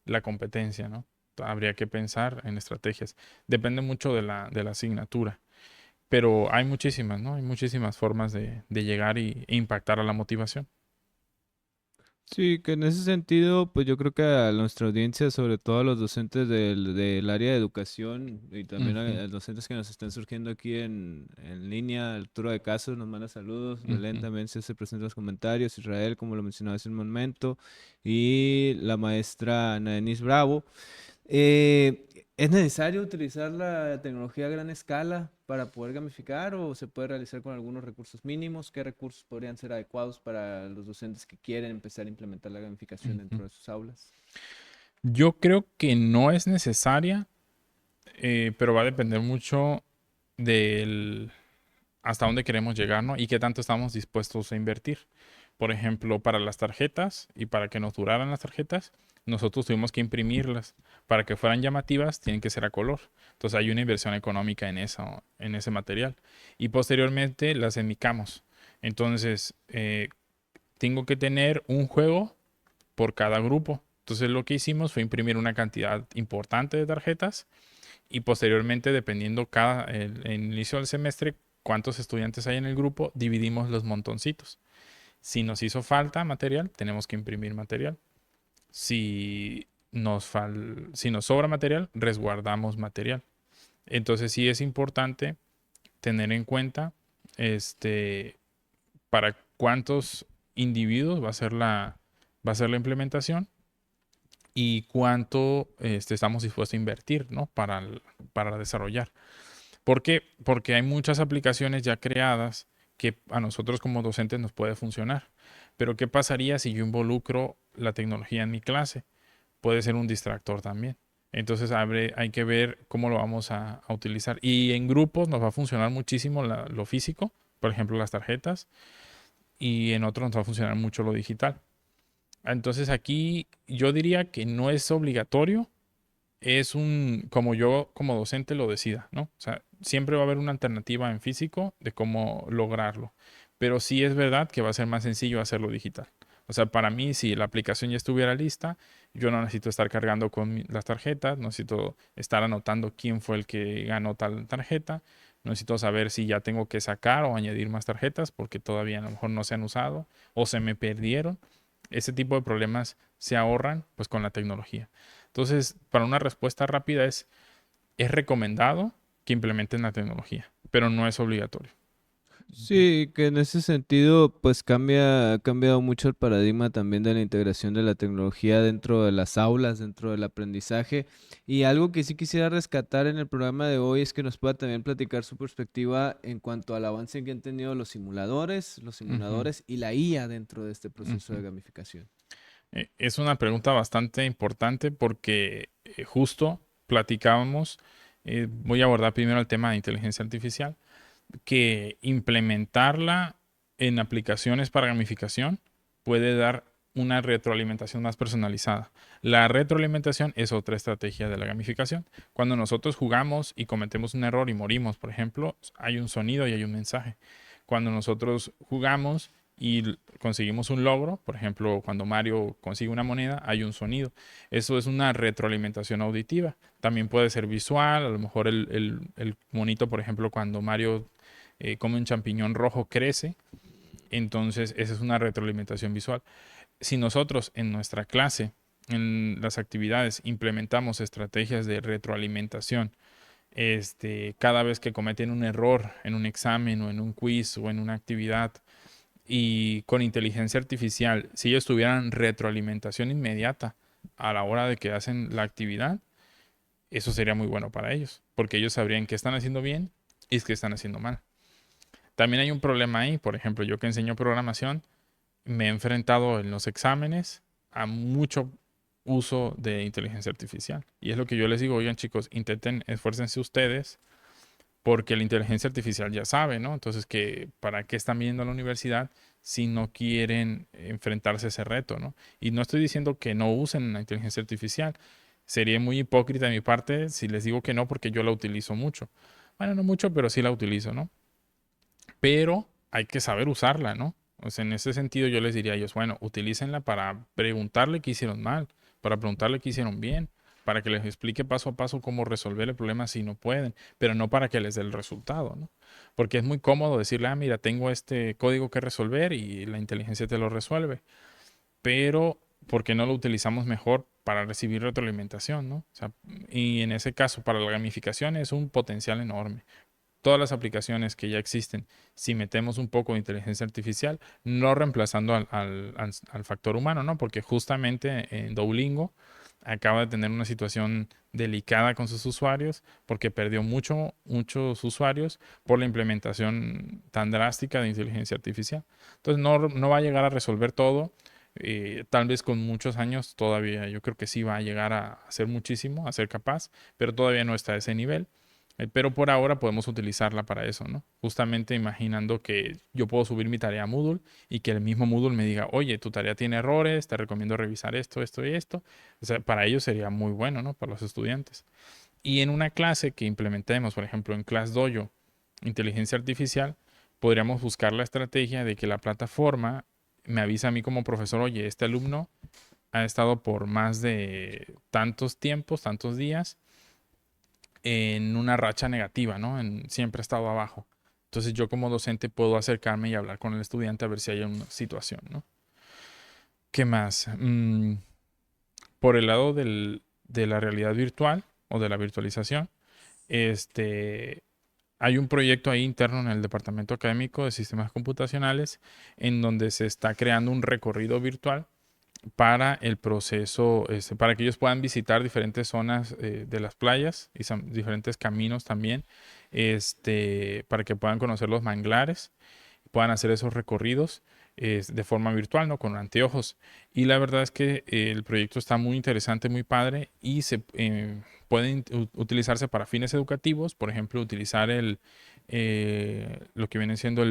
[SPEAKER 3] la competencia, ¿no? Habría que pensar en estrategias. Depende mucho de la asignatura, pero hay muchísimas, ¿no? Hay muchísimas formas de llegar e impactar a la motivación.
[SPEAKER 2] Sí, que en ese sentido, pues yo creo que a nuestra audiencia, sobre todo a los docentes del área de educación y también
[SPEAKER 3] Ujú,
[SPEAKER 2] a los docentes que nos están surgiendo aquí en línea, Arturo de Casos nos manda saludos, Belén
[SPEAKER 3] ujú.
[SPEAKER 2] también se presenta los comentarios, Israel, como lo mencionaba hace un momento, y la maestra Ana Denise Bravo. ¿Es necesario utilizar la tecnología a gran escala para poder gamificar o se puede realizar con algunos recursos mínimos? ¿Qué recursos podrían ser adecuados para los docentes que quieren empezar a implementar la gamificación
[SPEAKER 3] Ujú.
[SPEAKER 2] dentro de sus aulas?
[SPEAKER 3] Yo creo que no es necesaria, pero va a depender mucho del hasta dónde queremos llegar, ¿no? Y qué tanto estamos dispuestos a invertir. Por ejemplo, para las tarjetas y para que nos duraran las tarjetas, nosotros tuvimos que imprimirlas. Para que fueran llamativas, tienen que ser a color. Entonces hay una inversión económica en eso, en ese material. Y posteriormente las enmicamos. Entonces, tengo que tener un juego por cada grupo. Entonces lo que hicimos fue imprimir una cantidad importante de tarjetas y posteriormente, dependiendo el inicio del semestre, cuántos estudiantes hay en el grupo, dividimos los montoncitos. Si nos hizo falta material, tenemos que imprimir material. Si nos sobra material, resguardamos material. Entonces sí es importante tener en cuenta para cuántos individuos va a ser la implementación y cuánto estamos dispuestos a invertir, ¿no? Para desarrollar. ¿Por qué? Porque hay muchas aplicaciones ya creadas que a nosotros como docentes nos puede funcionar. Pero ¿qué pasaría si yo involucro la tecnología en mi clase? Puede ser un distractor también. Entonces hay que ver cómo lo vamos a utilizar. Y en grupos nos va a funcionar muchísimo lo físico, por ejemplo las tarjetas, y en otros nos va a funcionar mucho lo digital. Entonces aquí yo diría que no es obligatorio, como yo como docente lo decida, ¿no? O sea, siempre va a haber una alternativa en físico de cómo lograrlo, pero sí es verdad que va a ser más sencillo hacerlo digital. O sea, para mí, si la aplicación ya estuviera lista, yo no necesito estar cargando con las tarjetas, no necesito estar anotando quién fue el que ganó tal tarjeta, no necesito saber si ya tengo que sacar o añadir más tarjetas porque todavía a lo mejor no se han usado o se me perdieron. Ese tipo de problemas se ahorran pues con la tecnología. Entonces, para una respuesta rápida es recomendado que implementen la tecnología, pero no es obligatorio.
[SPEAKER 2] Sí, que en ese sentido, pues ha cambiado mucho el paradigma también de la integración de la tecnología dentro de las aulas, dentro del aprendizaje. Y algo que sí quisiera rescatar en el programa de hoy es que nos pueda también platicar su perspectiva en cuanto al avance que han tenido los
[SPEAKER 3] Ujú,
[SPEAKER 2] simuladores y la IA dentro de este proceso de
[SPEAKER 3] ujú.
[SPEAKER 2] gamificación.
[SPEAKER 3] Es una pregunta bastante importante porque justo platicábamos, voy a abordar primero el tema de inteligencia artificial, que implementarla en aplicaciones para gamificación puede dar una retroalimentación más personalizada. La retroalimentación es otra estrategia de la gamificación. Cuando nosotros jugamos y cometemos un error y morimos, por ejemplo, hay un sonido y hay un mensaje. Cuando nosotros jugamos y conseguimos un logro, por ejemplo, cuando Mario consigue una moneda, hay un sonido. Eso es una retroalimentación auditiva. También puede ser visual, a lo mejor el monito, por ejemplo, cuando Mario come un champiñón rojo, crece. Entonces, esa es una retroalimentación visual. Si nosotros en nuestra clase, en las actividades, implementamos estrategias de retroalimentación, cada vez que cometen un error en un examen o en un quiz o en una actividad, y con inteligencia artificial, si ellos tuvieran retroalimentación inmediata a la hora de que hacen la actividad, eso sería muy bueno para ellos, porque ellos sabrían qué están haciendo bien y qué están haciendo mal. También hay un problema ahí, por ejemplo, yo que enseño programación, me he enfrentado en los exámenes a mucho uso de inteligencia artificial. Y es lo que yo les digo, oigan chicos, intenten, esfuércense ustedes, porque la inteligencia artificial ya sabe, ¿no? Entonces, ¿para qué están viendo a la universidad si no quieren enfrentarse a ese reto, ¿no? Y no estoy diciendo que no usen la inteligencia artificial. Sería muy hipócrita de mi parte si les digo que no, porque yo la utilizo mucho. Bueno, no mucho, pero sí la utilizo, ¿no? Pero hay que saber usarla, ¿no? O sea, en ese sentido yo les diría a ellos, bueno, utilícenla para preguntarle qué hicieron mal, para preguntarle qué hicieron bien, para que les explique paso a paso cómo resolver el problema si no pueden, pero no para que les dé el resultado, ¿no? Porque es muy cómodo decirle, ah, mira, tengo este código que resolver y la inteligencia te lo resuelve, pero ¿por qué no lo utilizamos mejor para recibir retroalimentación, ¿no? O sea, y en ese caso, para la gamificación es un potencial enorme. Todas las aplicaciones que ya existen, si metemos un poco de inteligencia artificial, no reemplazando al factor humano, ¿no? Porque justamente en Duolingo acaba de tener una situación delicada con sus usuarios porque perdió muchos usuarios por la implementación tan drástica de inteligencia artificial. Entonces no va a llegar a resolver todo. Tal vez con muchos años todavía yo creo que sí va a llegar a ser muchísimo, a ser capaz, pero todavía no está a ese nivel. Pero por ahora podemos utilizarla para eso, ¿no? Justamente imaginando que yo puedo subir mi tarea a Moodle y que el mismo Moodle me diga, oye, tu tarea tiene errores, te recomiendo revisar esto, esto y esto. O sea, para ellos sería muy bueno, ¿no? Para los estudiantes. Y en una clase que implementemos, por ejemplo, en ClassDojo, inteligencia artificial, podríamos buscar la estrategia de que la plataforma me avisa a mí como profesor, oye, este alumno ha estado por más de tantos tiempos, tantos días en una racha negativa, ¿no? Siempre ha estado abajo. Entonces yo como docente puedo acercarme y hablar con el estudiante a ver si hay una situación, ¿no? ¿Qué más? Por el lado de la realidad virtual o de la virtualización, este, hay un proyecto ahí interno en el Departamento Académico de Sistemas Computacionales en donde se está creando un recorrido virtual para el proceso, para que ellos puedan visitar diferentes zonas de las playas y diferentes caminos también, para que puedan conocer los manglares, puedan hacer esos recorridos de forma virtual, ¿no? Con anteojos. Y la verdad es que el proyecto está muy interesante, muy padre y se pueden utilizarse para fines educativos, por ejemplo, utilizar lo que viene siendo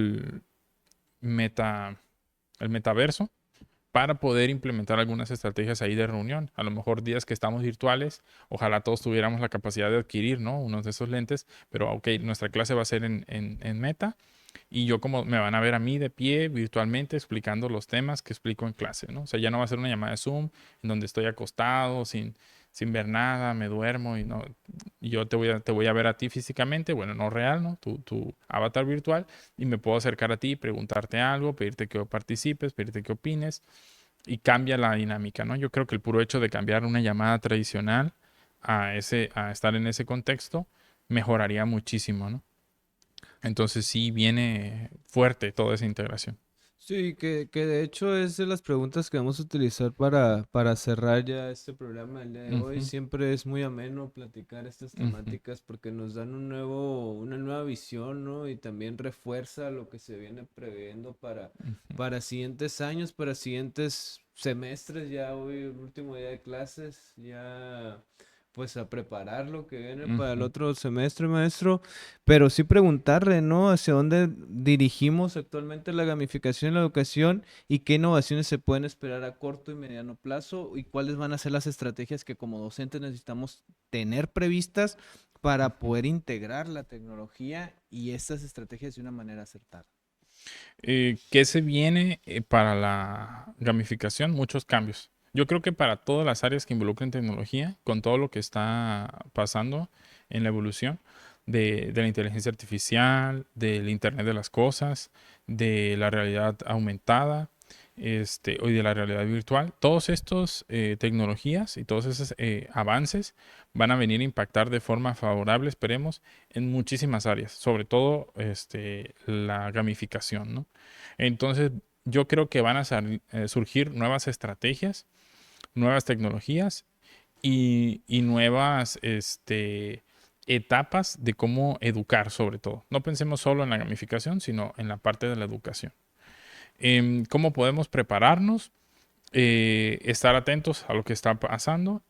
[SPEAKER 3] meta, el metaverso para poder implementar algunas estrategias ahí de reunión. A lo mejor días que estamos virtuales, ojalá todos tuviéramos la capacidad de adquirir, ¿no? Unos de esos lentes, pero ok, nuestra clase va a ser en Meta y yo como me van a ver a mí de pie virtualmente explicando los temas que explico en clase, ¿no? O sea, ya no va a ser una llamada de Zoom en donde estoy acostado sin ver nada, me duermo y no, y yo te voy a ver a ti físicamente, bueno, no real, ¿no? Tu avatar virtual y me puedo acercar a ti, preguntarte algo, pedirte que participes, pedirte que opines y cambia la dinámica, ¿no? Yo creo que el puro hecho de cambiar una llamada tradicional a estar en ese contexto mejoraría muchísimo, ¿no? Entonces sí viene fuerte toda esa integración.
[SPEAKER 2] Sí, que de hecho es de las preguntas que vamos a utilizar para cerrar ya este programa del día de hoy.
[SPEAKER 3] Ujú,
[SPEAKER 2] Siempre es muy ameno platicar estas
[SPEAKER 3] ujú,
[SPEAKER 2] temáticas porque nos dan una nueva visión, ¿no? Y también refuerza lo que se viene previendo
[SPEAKER 3] ujú,
[SPEAKER 2] para siguientes años, para siguientes semestres. Ya hoy, el último día de clases, ya pues a preparar lo que viene para el
[SPEAKER 3] ujú.
[SPEAKER 2] otro semestre, maestro. Pero sí preguntarle, ¿no? Hacia dónde dirigimos actualmente la gamificación en la educación y qué innovaciones se pueden esperar a corto y mediano plazo y cuáles van a ser las estrategias que como docentes necesitamos tener previstas para
[SPEAKER 3] Ujú.
[SPEAKER 2] poder integrar la tecnología y estas estrategias de una manera acertada.
[SPEAKER 3] ¿Qué se viene para la gamificación? Muchos cambios. Yo creo que para todas las áreas que involucren tecnología, con todo lo que está pasando en la evolución de la inteligencia artificial, del Internet de las cosas, de la realidad aumentada, y de la realidad virtual, todos estos tecnologías y todos esos avances van a venir a impactar de forma favorable, esperemos, en muchísimas áreas, sobre todo la gamificación, ¿no? Entonces, yo creo que van a surgir nuevas estrategias, nuevas tecnologías y nuevas etapas de cómo educar, sobre todo. No pensemos solo en la gamificación, sino en la parte de la educación. ¿Cómo podemos prepararnos? Estar atentos a lo que está pasando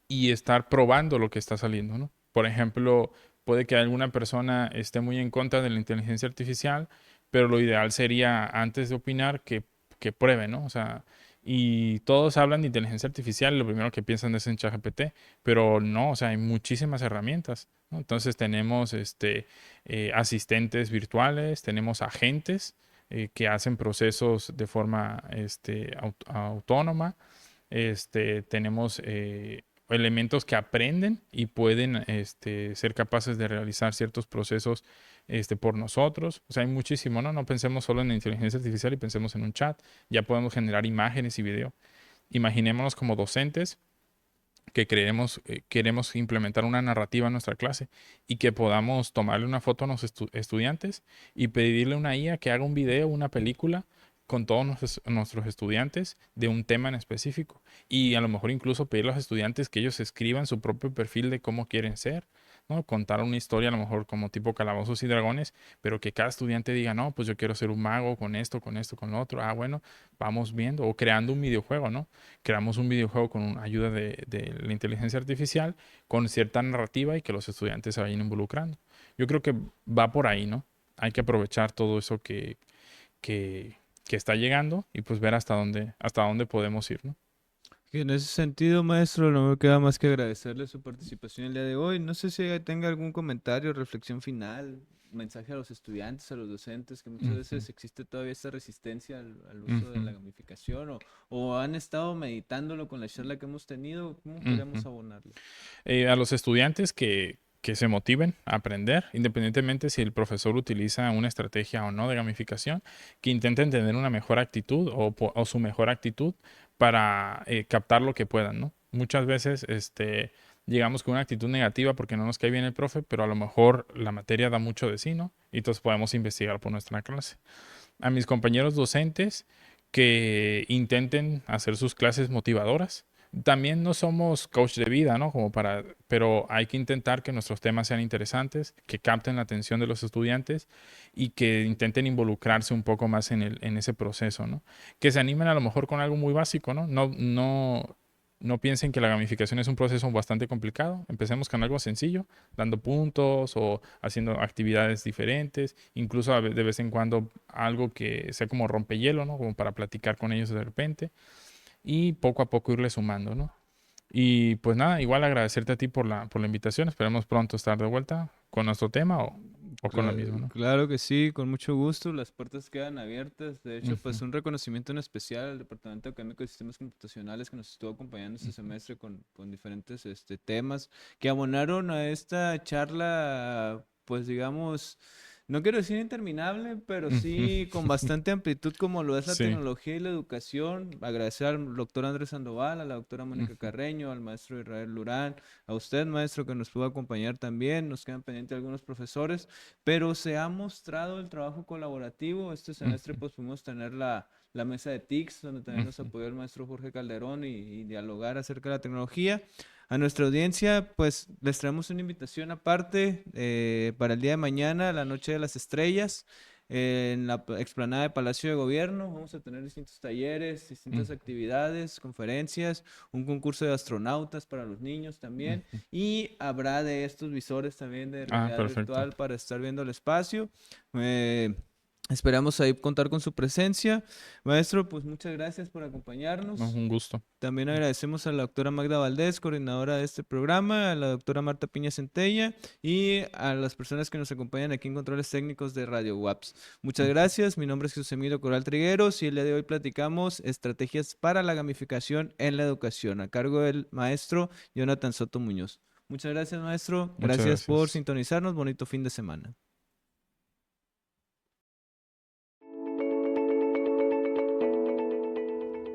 [SPEAKER 3] y estar probando lo que está saliendo, ¿no? Por ejemplo, puede que alguna persona esté muy en contra de la inteligencia artificial, pero lo ideal sería, antes de opinar, que pruebe, ¿no? O sea, y todos hablan de inteligencia artificial y lo primero que piensan es en ChatGPT, pero no, o sea, hay muchísimas herramientas, ¿no? Entonces tenemos asistentes virtuales, tenemos agentes que hacen procesos de forma autónoma, tenemos elementos que aprenden y pueden ser capaces de realizar ciertos procesos por nosotros. O sea, hay muchísimo, ¿no? No pensemos solo en la inteligencia artificial y pensemos en un chat. Ya podemos generar imágenes y video. Imaginémonos como docentes que queremos implementar una narrativa en nuestra clase y que podamos tomarle una foto a los estudiantes y pedirle a una IA que haga un video, una película con todos nuestros estudiantes de un tema en específico. Y a lo mejor incluso pedirle a los estudiantes que ellos escriban su propio perfil de cómo quieren ser, ¿no? Contar una historia a lo mejor como tipo Calabozos y Dragones, pero que cada estudiante diga, no, pues yo quiero ser un mago con esto, con lo otro. Ah, bueno, vamos viendo. O creando un videojuego, ¿no? Creamos un videojuego con ayuda de la inteligencia artificial, con cierta narrativa y que los estudiantes se vayan involucrando. Yo creo que va por ahí, ¿no? Hay que aprovechar todo eso que, que está llegando y pues ver hasta dónde podemos ir, ¿no?
[SPEAKER 2] Y en ese sentido, maestro, no me queda más que agradecerle su participación el día de hoy. No sé si tenga algún comentario, reflexión final, mensaje a los estudiantes, a los docentes, que muchas
[SPEAKER 3] Ujú,
[SPEAKER 2] veces existe todavía esta resistencia al uso de la
[SPEAKER 3] ujú,
[SPEAKER 2] gamificación o han estado meditándolo con la charla que hemos tenido. ¿Cómo
[SPEAKER 3] ujú.
[SPEAKER 2] podríamos abonarle?
[SPEAKER 3] A los estudiantes que se motiven a aprender, independientemente si el profesor utiliza una estrategia o no de gamificación, que intenten tener una mejor actitud o su mejor actitud para captar lo que puedan, ¿no? Muchas veces llegamos con una actitud negativa porque no nos cae bien el profe, pero a lo mejor la materia da mucho de sí, ¿no? Y entonces podemos investigar por nuestra clase. A mis compañeros docentes que intenten hacer sus clases motivadoras. También no somos coach de vida, ¿no? Pero hay que intentar que nuestros temas sean interesantes, que capten la atención de los estudiantes y que intenten involucrarse un poco más en ese proceso, ¿no? Que se animen a lo mejor con algo muy básico, ¿no? No piensen que la gamificación es un proceso bastante complicado. Empecemos con algo sencillo, dando puntos o haciendo actividades diferentes, incluso de vez en cuando algo que sea como rompehielo, ¿no? Como para platicar con ellos de repente y poco a poco irle sumando, ¿no? Y pues nada, igual agradecerte a ti por la invitación. Esperemos pronto estar de vuelta con nuestro tema o con lo mismo, ¿no?
[SPEAKER 2] Claro que sí, con mucho gusto. Las puertas quedan abiertas. De hecho,
[SPEAKER 3] Ujú,
[SPEAKER 2] pues un reconocimiento en especial al Departamento Académico de Sistemas Computacionales que nos estuvo acompañando este
[SPEAKER 3] ujú,
[SPEAKER 2] semestre con diferentes temas que abonaron a esta charla, pues digamos, no quiero decir interminable, pero sí con bastante amplitud como lo es la
[SPEAKER 3] Sí.
[SPEAKER 2] tecnología y la educación. Agradecer al doctor Andrés Sandoval, a la doctora Mónica Carreño, al maestro Israel Lurán, a usted, maestro, que nos pudo acompañar también. Nos quedan pendientes algunos profesores, pero se ha mostrado el trabajo colaborativo. Este semestre pues pudimos tener la mesa de TICS, donde también nos apoyó el maestro Jorge Calderón y dialogar acerca de la tecnología. A nuestra audiencia, pues les traemos una invitación aparte para el día de mañana, la Noche de las Estrellas, en la explanada de Palacio de Gobierno. Vamos a tener distintos talleres, distintas actividades, conferencias, un concurso de astronautas para los niños también. Y habrá de estos visores también de realidad
[SPEAKER 3] Perfecto.
[SPEAKER 2] virtual para estar viendo el espacio. Esperamos ahí contar con su presencia. Maestro, pues muchas gracias por acompañarnos.
[SPEAKER 3] Un gusto.
[SPEAKER 2] También agradecemos a la doctora Magda Valdés, coordinadora de este programa, a la doctora Marta Piña Centella y a las personas que nos acompañan aquí en Controles Técnicos de Radio WAPS. Muchas gracias. Mi nombre es José Emilio Corral Trigueros y el día de hoy platicamos estrategias para la gamificación en la educación, a cargo del maestro Jonathan Soto Muñoz. Muchas gracias, maestro.
[SPEAKER 3] Muchas
[SPEAKER 2] Gracias por
[SPEAKER 3] gracias.
[SPEAKER 2] sintonizarnos. Bonito fin de semana.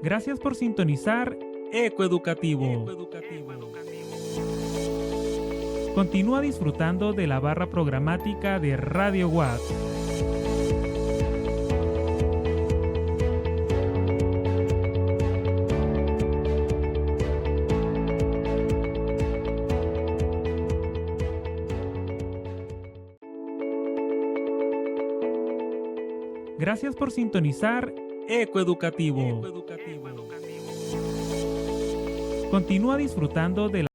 [SPEAKER 1] Gracias por sintonizar Ecoeducativo. Continúa disfrutando de la barra programática de Radio WAP. Gracias por sintonizar Ecoeducativo. Continúa disfrutando de la